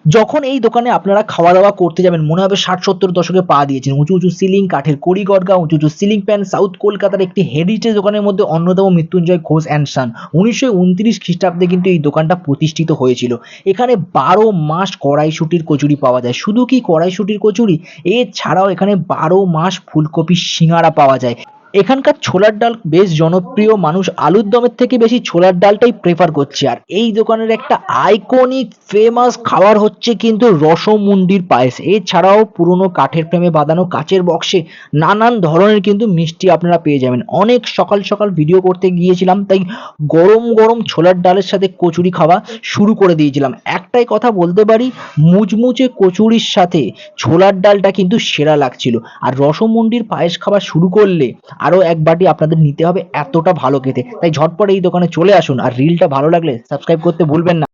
যখন এই দোকানে আপনারা খাওয়া-দাওয়া করতে যাবেন মনে হবে ৬০-৭০ দশকে পা দিয়েছেন। উঁচু সিলিং, কাঠের কড়ি-গড়গা, উঁচু সিলিং ফ্যান, সাউথ কলকাতার একটি হেরিটেজ দোকানের মধ্যে অন্যতম মৃত্যুঞ্জয় ঘোষ অ্যান্ড সন। ১৯২৯ খ্রিস্টাব্দে কিন্তু এই দোকানটা প্রতিষ্ঠিত হয়েছিল। এখানে ১২ মাস কড়াইশুঁটির কচুরি পাওয়া যায়। শুধু কি কড়াইশুঁটির কচুরি? এছাড়াও এখানে ১২ মাস ফুলকপির সিঙ্গারা পাওয়া যায়। এখানকার ছোলার ডাল বেশ জনপ্রিয়। মানুষ আলুর দমের থেকে বেশি ছোলার ডালটাই প্রেফার করছে। আর এই দোকানের একটা আইকনিক ফেমাস খাবার হচ্ছে কিন্তু রসমুন্ডির পায়েস। এছাড়াও পুরনো কাঠের ফ্রেমে বাঁধানো কাচের বক্সে নানান ধরনের কিন্তু মিষ্টি আপনারা পেয়ে যাবেন। অনেক সকাল ভিডিও করতে গিয়েছিলাম, তাই গরম ছোলার ডালের সাথে কচুরি খাওয়া শুরু করে দিয়েছিলাম। একটাই কথা বলতে পারি, মুচমুচে কচুরির সাথে ছোলার ডালটা কিন্তু সেরা লাগছিল। আর রসমুন্ডির পায়েস খাওয়া শুরু করলে আরো এক বাটি আপনাদের নিতে হবে, এতটা ভালো খেতে। তাই ঝটপট এই দোকানে চলে আসুন। আর রিলটা ভালো লাগলে সাবস্ক্রাইব করতে ভুলবেন না।